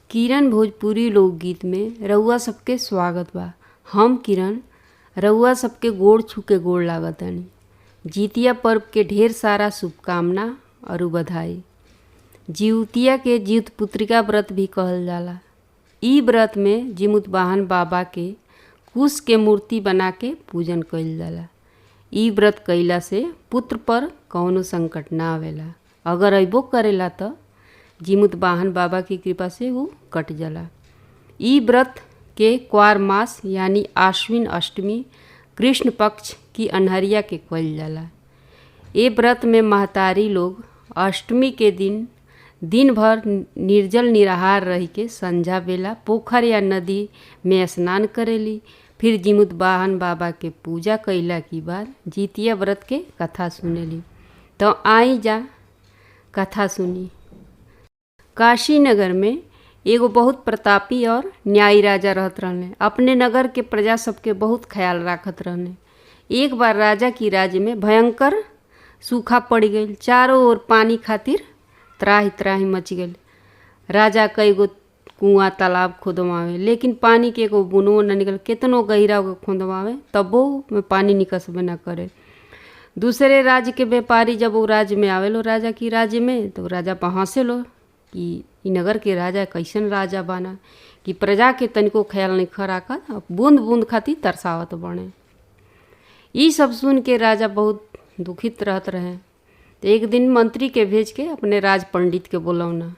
किरण भोजपुरी लोकगीत में रउआ सबके स्वागत बा। हम किरण रउआ सबके गोड़ छू के गोड़ लागतानी। जितिया पर्व के ढेर सारा शुभकामना और बधाई। जिउतिया के जीत पुत्रिका व्रत भी कहल जाला। ई व्रत में जिमुतवाहन बाबा के कुश के मूर्ति बना के पूजन कइल जाला। ई व्रत कइला से पुत्र पर कौनो संकट ना आवेला। अगर अइबो करेला त जिमुतवाहन बाबा की कृपा से वो कट जाला। ई व्रत के क्वार मास यानी आश्विन अष्टमी कृष्ण पक्ष की अन्हरिया के कइल जाला। ए व्रत में महतारी लोग अष्टमी के दिन भर निर्जल निराहार रह के संझा बेला पोखर या नदी में स्नान करेली। फिर जिमुतवाहन बाबा के पूजा कइला के बाद जितिया व्रत के कथा सुनेली। तो आई जा कथा सुनी। काशी नगर में एगो बहुत प्रतापी और न्यायी राजा रहत रहने। अपने नगर के प्रजा सबके बहुत ख्याल राखत रहने। एक बार राजा की राज्य में भयंकर सूखा पड़ गई। चारों ओर पानी खातिर त्राही त्राही मच गई। राजा कई गो कुआं तालाब खोदवावे लेकिन पानी के एगो बुनवो न निकल। कितनो गहिरा खोदवावे तबो में पानी निकसबे न करे। दूसरे राज्य के व्यापारी जब वो राज्य में आवेलो राजा की राज्य में तो राजा पर हंसेलो कि इ नगर के राजा कैसन राजा बाना कि प्रजा के तनिको ख्याल नहीं खराकत बूंद बूंद खातिर तरसावत बने। ई सब सुन के राजा बहुत दुखित रहत रहे। तो एक दिन मंत्री के भेज के अपने राज पंडित के बोलौना।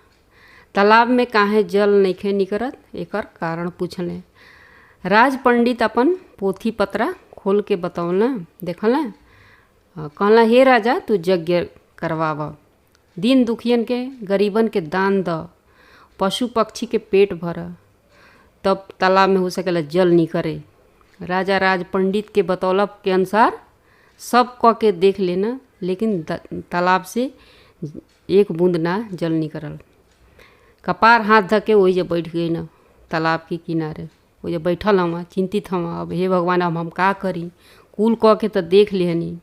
तालाब में काहे जल नइखे निकरत एकर कारण पूछले। राज पंडित अपन पोथी पत्रा खोल के बतौला देखला। कहला हे राजा तू यज्ञ करवाव, दीन दुखियन के गरीबन के दान द, पशु पक्षी के पेट भर, तब तालाब में हो सकेला जल निकरे। राजा राज पंडित के बतौला के अनुसार सब क के देख लेना लेकिन तालाब से एक बूंद ना जल निकरल। कपार हाथ धके वही जे बैठ गई ना तालाब के किनारे। वही जे बैठल हम चिंतित हम अब हे भगवान अब हम का करी। कुल क के तो देख लेहनी,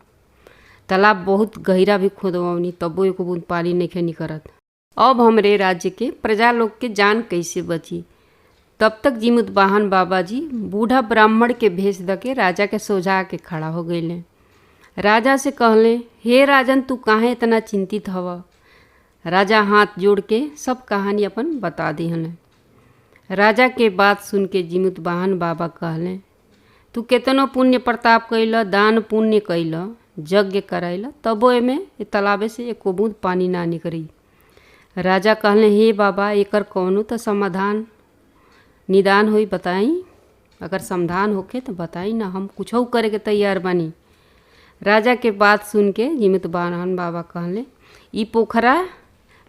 तालाब बहुत गहिरा भी खोदवनी तबो एको बूंद पानी नहीं निकरत। अब हमरे राज्य के प्रजा लोग के जान कैसे बची। तब तक जिमुतवाहन बाबा जी बूढ़ा ब्राह्मण के भेष द के राजा के सोझा के खड़ा हो गईले। राजा से कहले हे राजन तू काहे इतना चिंतित हव। राजा हाथ जोड़ के सब कहानी अपन बता दिहले। राजा के बात सुन के जिमुतवाहन बाबा कहले तू केतनो पुण्य प्रताप कैल, दान पुण्य कैल, यज्ञ कराइल तबो एमे तालाबे से एको बूंद पानी ना निकरी। राजा कहले हे बाबा एकर कौनो तो समाधान निदान होई बताई। अगर समाधान होखे तो बताई ना, हम कुछो करे के तैयार बानी। राजा के बात सुन के जिमुतवाहन बाबा कहले ई पोखरा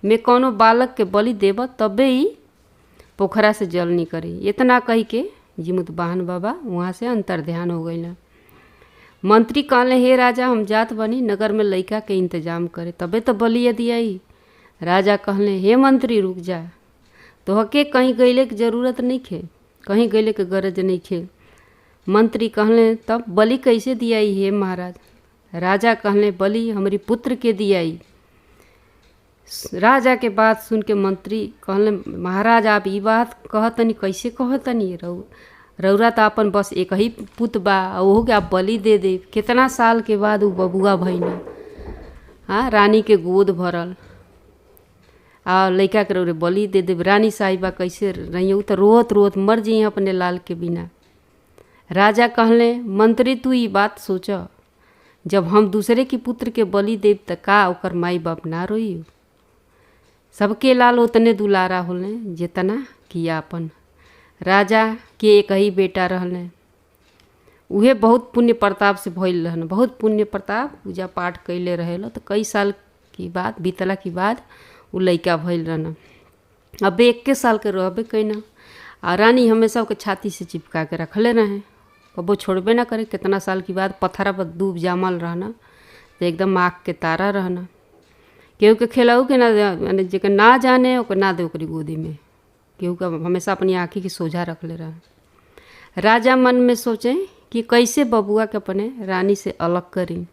में कौनो बालक के बलि देब तबे ही पोखरा से जल निकरी। इतना कही के जिमुतवाहन बाबा वहाँ से अंतर्ध्यान हो गई। मंत्री कहले हे राजा हम जात बनी नगर में लइका के इंतजाम करे तबे तो बलि दियाई। राजा कहले हे मंत्री रुक जा, तोहके कहीं गईले के जरूरत नहीं खे, कहीं गईले के गरज नहीं खे। मंत्री कहले तब बलि कैसे दियाई हे महाराज। राजा कहले बलि हमारी पुत्र के दियाई। राजा के बात सुन के मंत्री कहले महाराज आप ई बात कहतनी कैसे कहतनी। रउरा तो अपन बस एक ही पुत बा ओहो के आप बलि दे दे। कितना साल के बाद वो बबुआ भइना। हाँ रानी के गोद भरल आ लइका के रउरे बलि दे दे। रानी साहिबा कैसे रही तो रोत रोत मर जी अपने लाल के बिना। राजा कहले मंत्री तू ई बात सोच, जब हम दूसरे की पुत्र के बलि देव त का ओकर माई बाप ना रोई। सबके लाल उतने दुलारा होले जितना किया अपन। राजा के एक ही बेटा रहने, उहे बहुत पुण्य प्रताप से भइल रहन। बहुत पुण्य प्रताप पूजा पाठ कैले रहेलो तो कई साल की बाद बीतला के बाद उ लइका भइल रहन। अब 21 साल के रहबे कैना। आ रानी हमेशा ओके छाती से चिपका के रखले रहे, कबो छोड़बे ना करे। कितना साल के बाद पत्थरा पर डूब जामल रहना तो एकदम आँख के तारा रहना। केहू के खिलाऊ के ना जेके ना जाने ओके ना दे ओकरी गोदी में। केहू का हमेशा अपनी आँखी की सोझा रख ले रहा। राजा मन में सोचे कि कैसे बबुआ के अपने रानी से अलग करी।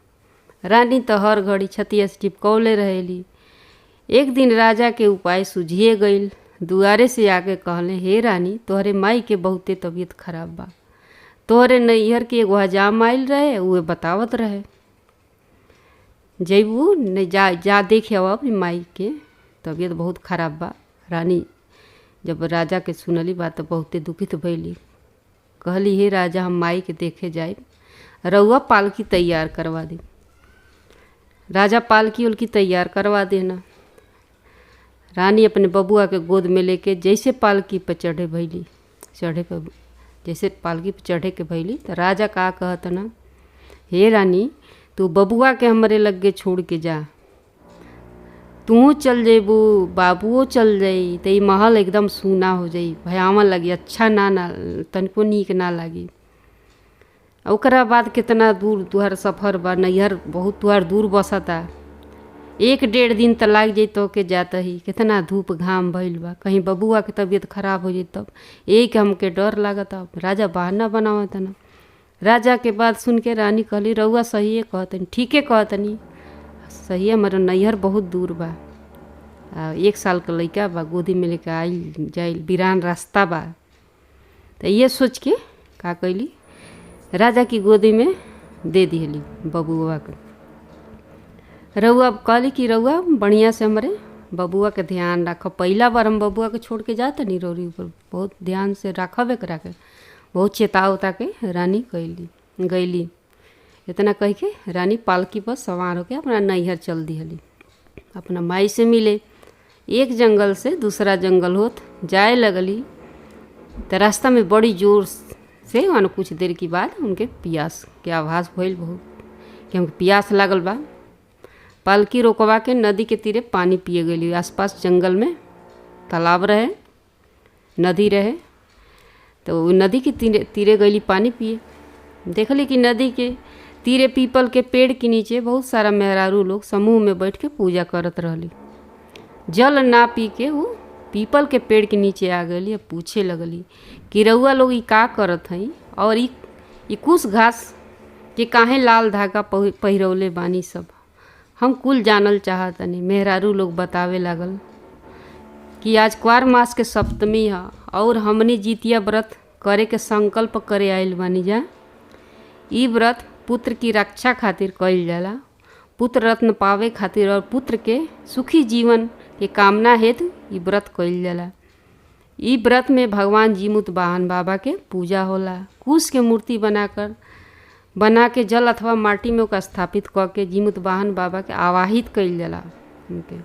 रानी तो हर घड़ी छतिया से चिपकौले रहेली। एक दिन राजा के उपाय सूझिए गईल। दुआरे से आके कहले, हे रानी, तोहरे माई के बहुते तबीयत खराब बा। तोहरे नैहर के एगो हजाम आइल रहे, उहे बतावत रहे। जैबू नहीं, जा देखे अब अपनी माई के तबीयत बहुत खराब बा। रानी जब राजा के सुनली बात तो बहुते दुखित भइली। कहली, हे राजा, हम माई के देखे जाए, रउआ पालकी तैयार करवा दी। राजा पालकी उलकी तैयार करवा देना। रानी अपने बबुआ के गोद में लेके जैसे पालकी पर चढ़े पर जैसे पालकी पर चढ़े के भैली तो राजा का कहत ना, हे रानी, तू बबुआ के हमरे लगे छोड़ के जा। तू चल जेबू, बाबुओ चल जाई तो ये महल एकदम सूना हो जाई, भयावन लगी, अच्छा ना तनिको नीक ना लगी। ओकरा बाद कितना दूर तुहार सफ़र बा, नैहर बहुत तुहार दूर बसता, 1-1.5 दिन तो लाग जाई तो के जाता ही। कितना धूप घाम भइल बा, कहीं बबुआ के तबीयत खराब हो जाई तब। एक हमके डर लागता। राजा बहाना बनावत ना। राजा के बात सुन के रानी कहली, रउआ सही कहतनी, ठीके कहतनी, सही हमारा नैहर बहुत दूर बा, 1 साल का लइका बा, गोदी में लेके आइल जाइल, वीरान रास्ता बा। तो ये सोच के का कैली, राजा की गोदी में दे दिहली बबुआ के। रउआ कहली कि रउआ बढ़िया से हमारे बबुआ के ध्यान रख। पहला बार हम बबुआ के छोड़ के जाते नहीं रोरी ऊपर, बहुत ध्यान से रखब एकरा के, बहुत चेता उता के रानी गईली। इतना कह के रानी पालकी पर सवार होके अपना नैहर चल दिहली अपना माई से मिले। एक जंगल से दूसरा जंगल होत जाए लगली तो रास्ता में बड़ी जोर से मानो कुछ देर के बाद उनके प्यास के आवाज़ भइल बहुत कि हमके प्यास लागल बा। पालकी रोकवा के नदी के तीरे पानी पिए गई। आसपास जंगल में तालाब रहे, नदी रहे, तो नदी के तीरे गईली पानी पिए। देखली कि नदी के तीरे पीपल के पेड़ के नीचे बहुत सारा मेहरारू लोग समूह में बैठ के पूजा करत रहली। जल ना पी के वो पीपल के पेड़ के नीचे आ गई और पूछे लगली कि रउआ लोग ई का करत हई और ई कुश घास के काहे लाल धागा पहिरौले बानी सब, हम कुल जानल चाहतनी। मेहरारू लोग बतावे लागल कि आज क्वार मास के सप्तमी है और हमने जितिया व्रत करे के संकल्प करे आइल बानी जा। ई व्रत पुत्र की रक्षा खातिर कइल जाला, पुत्र रत्न पावे खातिर और पुत्र के सुखी जीवन के कामना हेतु ई व्रत कइल जाला। ई व्रत में भगवान जीमुत वाहन बाबा के पूजा होला। कुश के मूर्ति बना के जल अथवा माटी में ओका स्थापित क के जीमुत वाहन बाबा के आवाहित कइल जाला उनके।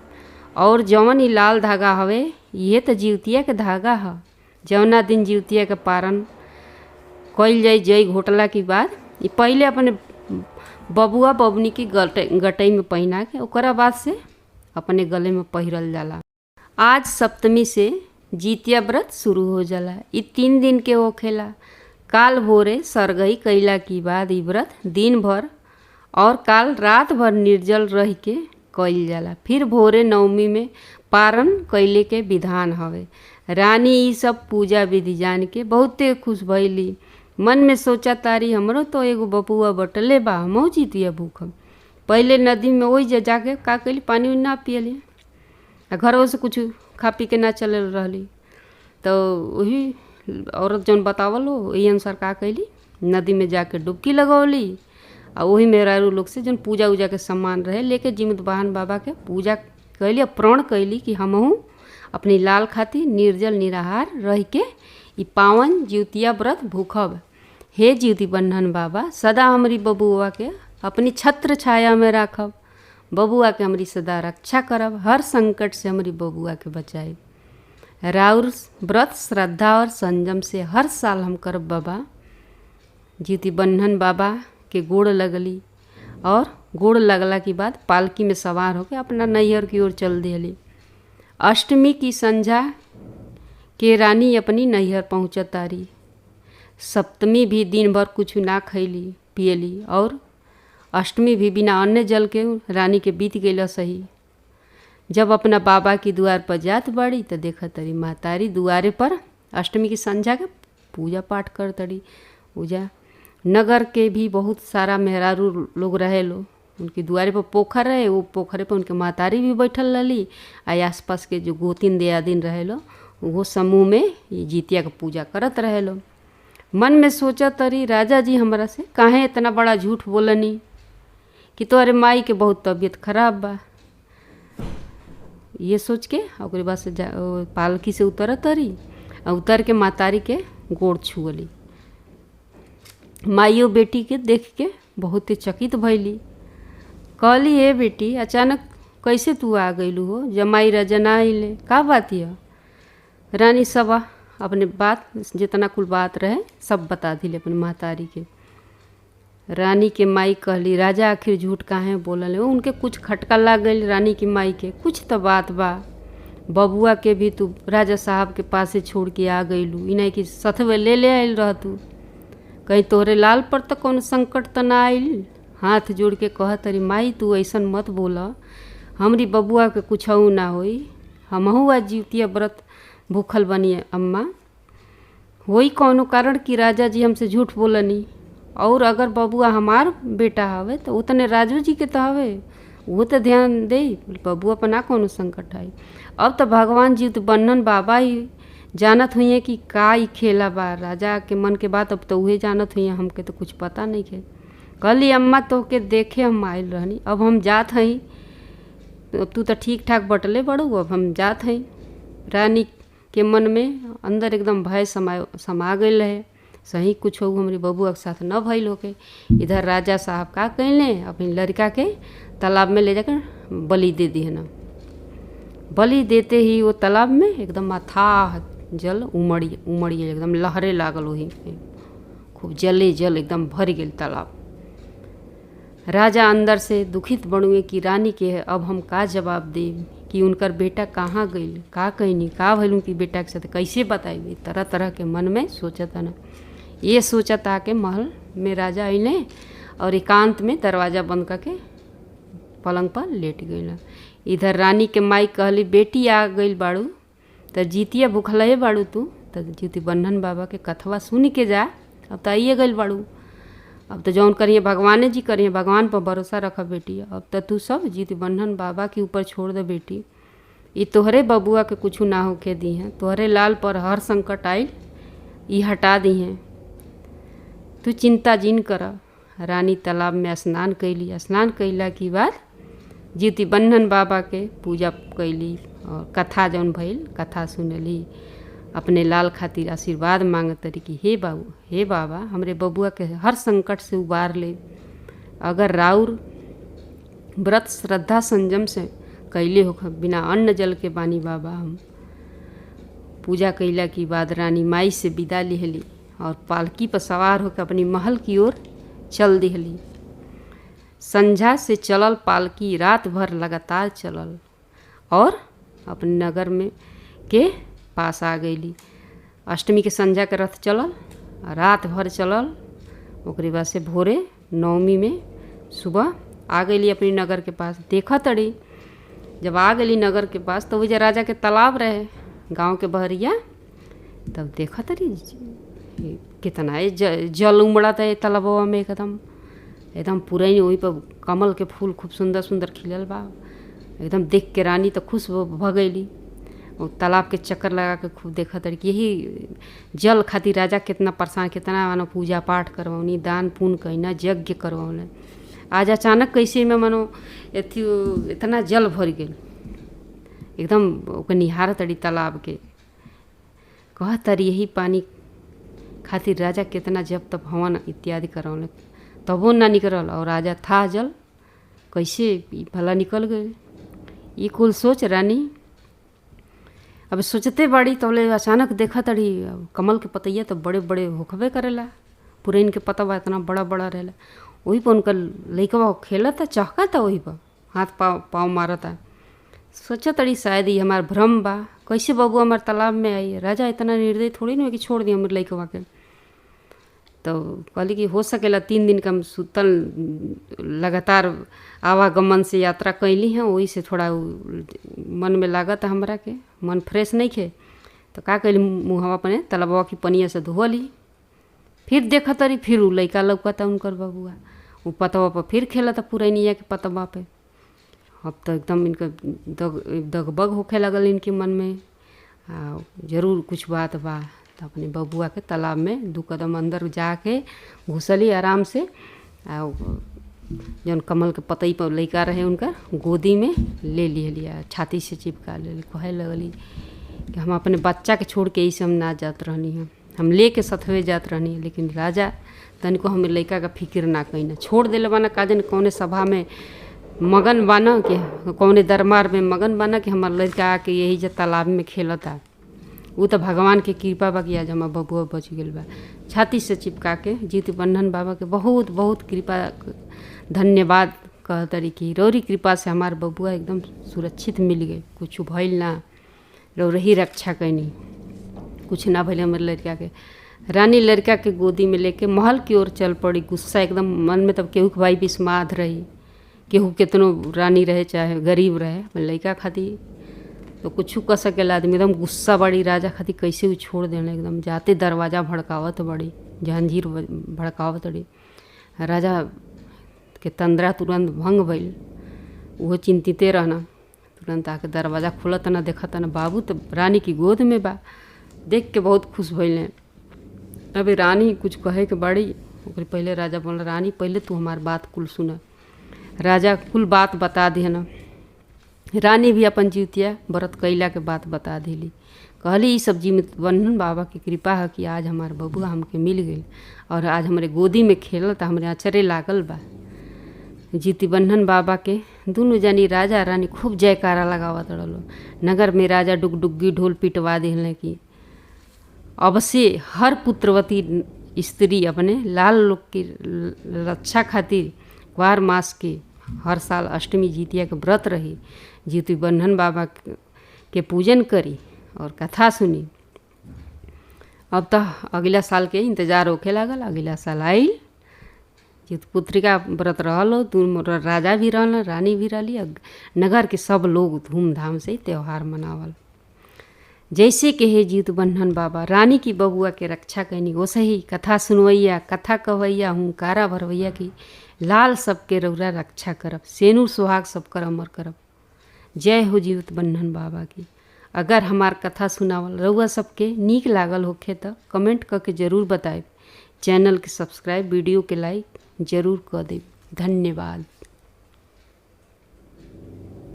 और जवन ई लाल धागा हवे ये तो जीवतिया के धागा ह। जवना दिन जीवतिया के पारण कइल जाई जय घोटला के बाद ये पहले अपने बबुआ बबनी की गटई में पहना के ओकरा बाद से अपने गले में पहिरल जाला। आज सप्तमी से जितिया व्रत शुरू हो जाला। ये 3 दिन के होखेला। काल भोरे सरगई कइला के बाद ई व्रत दिन भर और काल रात भर निर्जल रह के कइल जाला। फिर भोरे नवमी में पारण कइले के विधान हवे। रानी ई सब पूजा विधि जान के बहुते खुश भइली। मन में सोचा तारी हमरो तो एगो बबुआ बटले बा, हमहू जितिया भूखम। पहले नदी में वही जाके का कइली, पानी ना पियली, घरों से कुछ खा पी के ना चले रहली। तो वही औरत जौन बतावल हो वही अनुसार का कइली, नदी में जाके डुबकी लगौली और वही मेहरारू लोग से जौन पूजा उजा के सामान रहे लेके जीमुत वाहन बाबा के पूजा कइली और प्रण कइली कि हमहू अपनी लाल खातिर निर्जल निराहार रह के ई पावन जितिया व्रत भूखब। हे जिति बंधन बाबा, सदा हमारी बबुआ के अपनी छत्र छाया में राखब, बबुआ के हमारी सदा रक्षा करब, हर संकट से हमारी बबुआ के बचाए। राउर व्रत श्रद्धा और संयम से हर साल हम करब बाबा। जिति बंधन बाबा के गोड़ लगली और गोड़ लगला के बाद पालकी में सवार होकर अपना नैहर की ओर चल दिली। अष्टमी की संध्या के रानी अपनी नैहर पहुँचत तारी। सप्तमी भी दिन भर कुछ ना खैली पियली और अष्टमी भी बिना अन्न जल के रानी के बीत गई सही। जब अपना बाबा की द्वार पर जात बाड़ी तो देखा तरी महतारी दुआरे पर अष्टमी की संध्या के पूजा पाठ कर तड़ी। पूजा नगर के भी बहुत सारा मेहरारू लोग रहे लो, उनकी दुआरे पर पोखर रहे, वो पोखरे पर उनके महतारी भी बैठल रहली। आ आसपास के जो गोतिन दियादिन रहे लो वो समूह में ये जितिया के पूजा करत रहे लो। मन में सोचा तरी राजा जी हमरा से काहे इतना बड़ा झूठ बोलनी कि तोहरे माई के बहुत तबीयत खराब बा। ये सोच के ओकरे बाद से पालकी से उतरत तरी और उतर के मातारी के गोड़ छुअली। माइयो बेटी के देख के बहुत चकित भैली। कहली हे बेटी अचानक कैसे तू आ गईलू हो, जमाई राजा ना आइले, का बात है। रानी सब अपने बात जितना कुल बात रहे सब बता दिले अपने महतारी के। रानी के माई कहली राजा आखिर झूठ काहे बोलल है। उनके कुछ खटका लाग गई रानी की माई के, कुछ तो बात बा, बबुआ के भी तू राजा साहब के पास से छोड़ के आ गईलू, इन्हें कि सथवे ले आयल रह तू, कहीं तोहरे लाल पर तो कौन संकट तो ना आइल। हाथ जोड़ के कह तरी माई तू ऐसन मत बोला, हमरी बबुआ के कुछ ना होई, हमहू आज जितिया व्रत भूखल बनिए अम्मा, वही कौनो कारण कि राजा जी हमसे झूठ बोलनी। और अगर बबुआ हमार बेटा हवे तो उतने राजू जी के तो हवे, वो तो ध्यान दे, बबुआ पर ना कोनो संकट आई। अब तो भगवान जी तो बन्नन बाबा ही जानत हुई कि का ही खेला बा, राजा के मन के बात अब तो उहे जानत हुई, हमके तो कुछ पता नहीं है। कहली अम्मा तो के देखे हम आयल रहनी, अब हम जात हई, तो तू तो ठीक ठाक बटले बड़ू, अब हम जात हई। रानी के मन में अंदर एकदम भय समा गई रहे, सही कुछ हो हमारी बबुआ के साथ न भइल होके। इधर राजा साहब का कैले अपनी लड़का के तालाब में ले जाकर बलि दे दी है ना। बलि देते ही वो तालाब में एकदम अथाह जल उमड़ी एकदम लहरे लागल, वही खूब जले जल एकदम भर गई तालाब। राजा अंदर से दुखित बनुए कि रानी के है अब हम का जवाब दे कि उनकर बेटा कहाँ गई, का कहनी का भैलू कि बेटा के साथ कैसे बताई। तरह तरह के मन में सोचता ना, ये सोचता कि महल में राजा अइले और एकांत में दरवाज़ा बंद करके पलंग पर लेट गई। इधर रानी के माई कहली बेटी आ गई बाड़ू तो जितिया भूखल बाड़ू, तू तो ज्योति बन्धन बाबा के कथवा सुन के जा, अब तो आइए गई बाड़ू, अब तो जौन करिए भगवान जी करिए, भगवान पर भरोसा रख बेटी, अब तो तू सब ज्योति बन्धन बाबा के ऊपर छोड़ दे बेटी, ये तोहरे बबुआ के कुछ ना होके दी हैं, तोहरे लाल पर हर संकट आइल ये हटा दी हैं, तू चिंता जिन कर। रानी तालाब में स्नान कैली, स्नान कैला के बाद ज्योति बन्धन बाबा के पूजा कैली और कथा जौन भइल कथा सुनली, अपने लाल खातिर आशीर्वाद मांगत तरी कि हे बाबू हे बाबा हमरे बबुआ के हर संकट से उबार ले। अगर राउर व्रत श्रद्धा संयम से कैले हो बिना अन्न जल के बानी बाबा। हम पूजा कैला के बाद रानी माई से विदा लिहली और पालकी पर सवार होकर अपनी महल की ओर चल दिहली। संझा से चलल पालकी रात भर लगातार चलल और अपने नगर में के पास आ गईली। अष्टमी के संझा के रथ चलल, रात भर चलल, ओकरे बाद से भोरे नवमी में सुबह आ गईली अपनी नगर के पास। देखा तड़ी जब आ गईली नगर के पास तो वही राजा के तालाब रहे गांव के बहरिया, तब देखा तड़ी कितना जल उमड़ा था तालाबवा में, एकदम एकदम पूरा ही वहीं पर कमल के फूल खूब सुंदर सुंदर खिलल बा। एकदम देख के रानी तो खुश भ गईली, और तालाब के चक्कर लगा के खूब देखा तड़ी कि यही जल खातिर राजा कितना परेशान, कितना मानो पूजा पाठ करवौनी, दान पुण्य कईना, यज्ञ करवौले। आज अचानक कैसे में मानो इतना जल भर गई, एकदम ओके निहार तड़ी तालाब के, कह तरी यही पानी खातिर राजा कितना जब तब हवन इत्यादि करौले, तबो ना निकलल, और राजा था जल कैसे भला निकल गए। ये कुल सोच रानी अब सोचते बाड़ी तौले अचानक देखा तड़ी कमल के पतैया तो बड़े बड़े होखबे करेला, पुरैन के पतवा इतना बड़ा बड़ा रहेला, वही पर उनका लइकवा खेलता चहकता, वही पर हाथ पाँव मारता। सोचा तड़ी शायद ये हमार भ्रम बा, कैसे बबुआ हमारे तालाब में आई। राजा इतना निर्दयी थोड़ी ना कि छोड़ दिया हमारे लइकवा के। तो कहली कि हो सकेला 3 दिन का हम सुतल लगातार आवागमन से यात्रा कैली हैं, वही से थोड़ा मन में लागत हमरा के, मन फ्रेश नहीं खे। तो का कैली मुँहवा अपने तालाबवा की पनिया से धोली, फिर देखा तरी फिर उ लइका लौकता उनकर बबुआ, वो पतवा पर फिर खेलता पुरैनिया के पतवा पे। अब तो एकदम इनका दगबग होखे लगल इनके मन में। जरूर कुछ बात बा। तो अपने बबुआ के तालाब में 2 कदम अंदर जाके घुसली आराम से। जौन कमल के पतई पर लइका रहे उनका गोदी में ले लिया, छाती से चिपका ले। कहे लगली कि हम अपने बच्चा के छोड़ के ऐसे हम ना जात रहनी हम ले के सथवे जात रहनी, लेकिन राजा तनिको हमें लइका का फिक्र ना कहीं छोड़ दिले बाना। का जन कौने सभा में मगन बाना कि कौने दरबार में मगन बाना कि हमार लड़का आके यही जो तालाब में खेलता। वो तो भगवान के कृपा बा कि आज हमार बबुआ बच गल बा। छाती से चिपका के जीत बंधन बाबा के बहुत बहुत कृपा धन्यवाद कहतरी कि रौरी कृपा से हमार बबुआ एकदम सुरक्षित मिल गए, कुछ भइल ना, रौरही रक्षा कैनी, कुछ ना भइल हमारे लड़का के। रानी लड़का के गोदी में लेके महल की ओर चल पड़ी। गुस्सा एकदम मन में तब केहू के भाई बिस्माद रही, केहू कितनो रानी रहे चाहे गरीब रहे, लड़का खातिर तो कुछ कर सकेला आदमी। एकदम गुस्सा बड़ी राजा खातिर कैसे वो छोड़ देने, एकदम जाते दरवाज़ा भड़कावत बड़ी, जहांगीर भड़कावत बड़ी। राजा के तंद्रा तुरंत भंग भइल, वो चिंतिते रहना। तुरंत आके दरवाज़ा खुलत ना देखत ना, बाबू तो रानी की गोद में बा। देख के बहुत खुश भइले। अभी रानी कुछ कहे के बड़ी, ओकरे पहले राजा बोला रानी पहले तू हमार बात कुल सुना। राजा कुल बात बता दिया ना। रानी भी अपन जीवतिया व्रत कैला के बात बता दिली। कहली ई सब जीवित बंधन बाबा की कृपा है कि आज हमार बबुआ हमके मिल गई और आज हमारे गोदी में खेलल तो हमारे अचरे लागल बा। जीती बंधन बाबा के दोनों जनी राजा रानी खूब जयकारा लगावत रहो। नगर में राजा डुगडुग्गी ढोल पिटवा दिले कि अब से हर पुत्रवती स्त्री अपने लाल लोग की रक्षा खातिर क्वार मास के हर साल अष्टमी जीतिया के व्रत रही, जीती बंधन बाबा के पूजन करी और कथा सुनी। अब तो अगला साल के इंतजार होखे लागल। अगला साल आइल, जीत पुत्रिका व्रत रहल, तुम राजा भी रहल, रानी भी रहली, नगर के सब लोग धूमधाम से त्यौहार मनावल। जैसे के हे जीत बंधन बाबा रानी की बबुआ के रक्षा कैनी, वैसे ही कथा सुनवैया, कथा कहवैया, हुंकारा भरवैया की लाल सबके रौरा रक्षा करब, सेनुर सुहाग सब कर अमर करब। जय हो जीवित बंधन बाबा की। अगर हमार कथा सुनावल रउआ सबके नीक लागल होखे तो कमेंट करके ज़रूर बताएब। चैनल के सब्सक्राइब, वीडियो के लाइक ज़रूर कर देब। धन्यवाद।